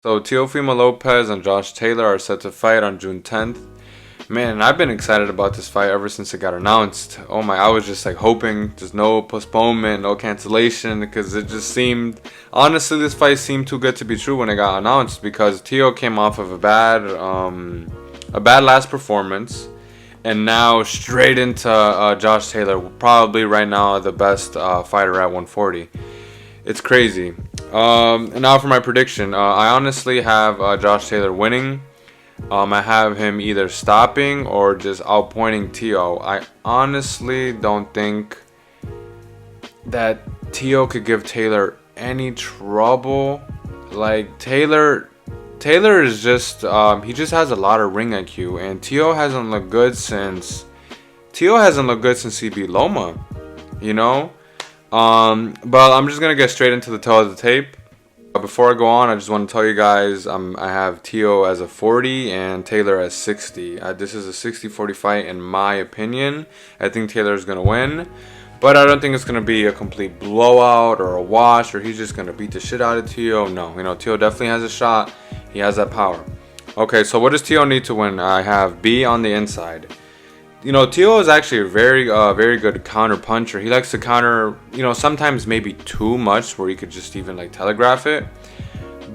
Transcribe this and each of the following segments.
So Teofimo Lopez and Josh Taylor are set to fight on June 10th. Man, I've been excited about this fight ever since it got announced. Oh my, I was just like hoping there's no postponement, no cancellation, because it just seemed, honestly, this fight seemed too good to be true when it got announced, because Teo came off of a bad last performance, and now straight into Josh Taylor, probably right now the best fighter at 140. It's crazy. And now for my prediction. I honestly have Josh Taylor winning. I have him either stopping or just outpointing Teo. I honestly don't think that Teo could give Taylor any trouble. Like Taylor is just he just has a lot of ring IQ, and Teo hasn't looked good since he beat Loma. You know. But I'm just gonna get straight into the toe of the tape. Before I go on, I just want to tell you guys I have Teo as a 40 and Taylor as 60. This is a 60-40 fight in my opinion. I think Taylor is gonna win, but I don't think it's gonna be a complete blowout or a wash, or he's just gonna beat the shit out of Teo. No, Teo definitely has a shot. He has that power. Okay, so what does Teo need to win? I have B on the inside. Teo is actually a very good counter puncher. He likes to counter, sometimes maybe too much, where he could just even like telegraph it.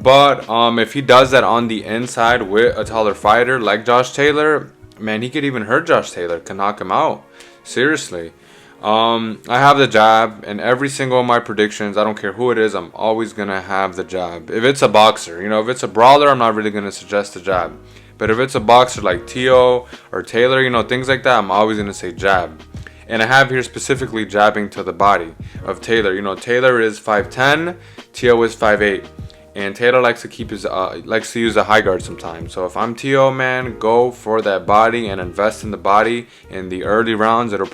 But if he does that on the inside with a taller fighter like Josh Taylor, man, he could even hurt Josh Taylor, can knock him out. Seriously. I have the jab in every single of my predictions. I don't care who it is. I'm always going to have the jab. If it's a boxer, if it's a brawler, I'm not really going to suggest the jab. But if it's a boxer like Teo or Taylor, things like that, I'm always going to say jab. And I have here specifically jabbing to the body of Taylor. Taylor is 5'10", Teo is 5'8". And Taylor likes to use a high guard sometimes. So if I'm Teo, man, go for that body and invest in the body in the early rounds. It'll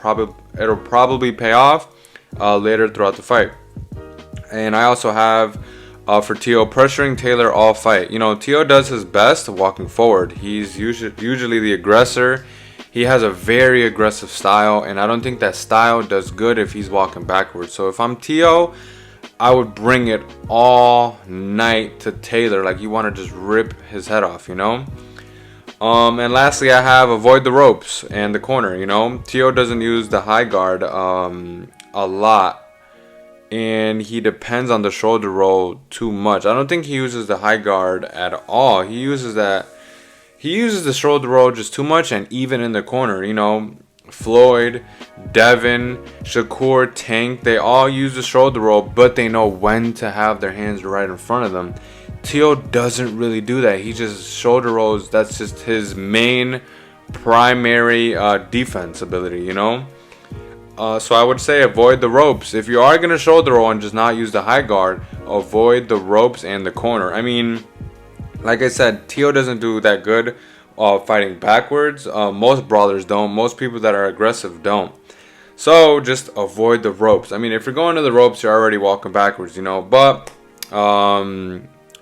probably pay off later throughout the fight. And I also have for Teo pressuring Taylor all fight. Teo does his best walking forward. He's usually the aggressor. He has a very aggressive style, and I don't think that style does good if he's walking backwards. So if I'm Teo, I would bring it all night to Taylor. Like, you want to just rip his head off, And lastly, I have avoid the ropes and the corner. Teo doesn't use the high guard a lot, and he depends on the shoulder roll too much. I don't think he uses the high guard at all. He uses the shoulder roll just too much, and even in the corner, Floyd, Devin, Shakur, Tank, they all use the shoulder roll, but they know when to have their hands right in front of them. Teo doesn't really do that. He just shoulder rolls. That's just his main primary defense ability, So I would say avoid the ropes. If you are going to shoulder roll and just not use the high guard, avoid the ropes and the corner. I mean, like I said, Teo doesn't do that good fighting backwards. Most brawlers don't. Most people that are aggressive don't. So just avoid the ropes. I mean, if you're going to the ropes, you're already walking backwards, But,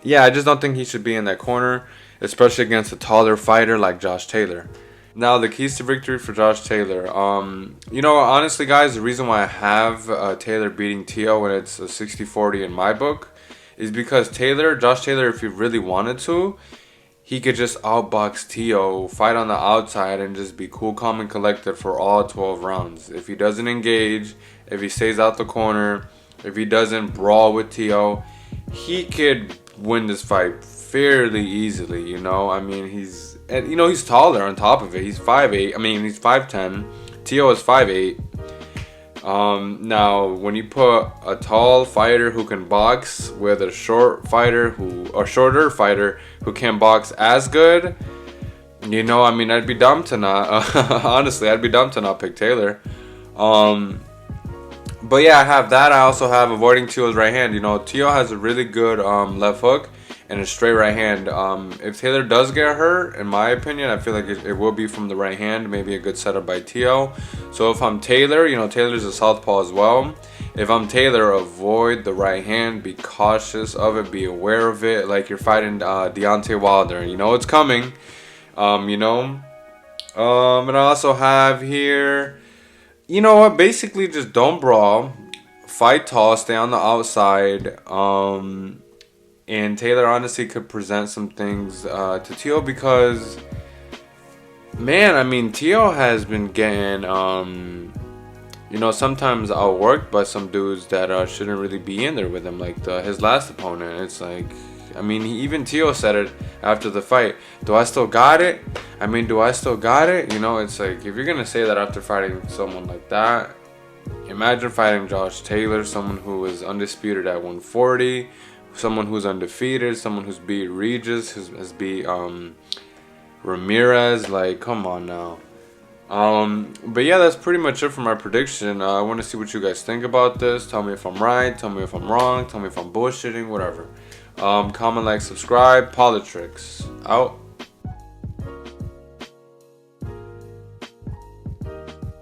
yeah, I just don't think he should be in that corner, especially against a taller fighter like Josh Taylor. Now, the keys to victory for Josh Taylor. Honestly, guys, the reason why I have Taylor beating Teo when it's a 60-40 in my book is because Josh Taylor, if he really wanted to, he could just outbox Teo, fight on the outside, and just be cool, calm, and collected for all 12 rounds. If he doesn't engage, if he stays out the corner, if he doesn't brawl with Teo, he could win this fight fairly easily, I mean, he's taller on top of it. He's 5'8". I mean, he's 5'10". Teo is 5'8". Now, when you put a tall fighter who can box with a shorter fighter who can box as good, I'd be dumb to not. Honestly, I'd be dumb to not pick Taylor. But yeah, I have that. I also have avoiding Teo's right hand. Teo has a really good left hook and a straight right hand. If Taylor does get hurt, in my opinion, I feel like it will be from the right hand. Maybe a good setup by Teo. So if I'm Taylor, Taylor's a southpaw as well. If I'm Taylor, avoid the right hand. Be cautious of it. Be aware of it. Like you're fighting Deontay Wilder. It's coming. And I also have here, basically just don't brawl. Fight tall. Stay on the outside. And Taylor honestly could present some things to Teo because, man, I mean, Teo has been getting, sometimes outworked by some dudes that shouldn't really be in there with him, like his last opponent. It's like, I mean, even Teo said it after the fight. Do I still got it? I mean, do I still got it? It's like, if you're going to say that after fighting someone like that, imagine fighting Josh Taylor, someone who is undisputed at 140, someone who's undefeated, someone who's beat Regis, has beat Ramirez. Like, come on now. But yeah, that's pretty much it for my prediction. I want to see what you guys think about this. Tell me if I'm right. Tell me if I'm wrong. Tell me if I'm bullshitting. Whatever. Comment, like, subscribe. Politrix out.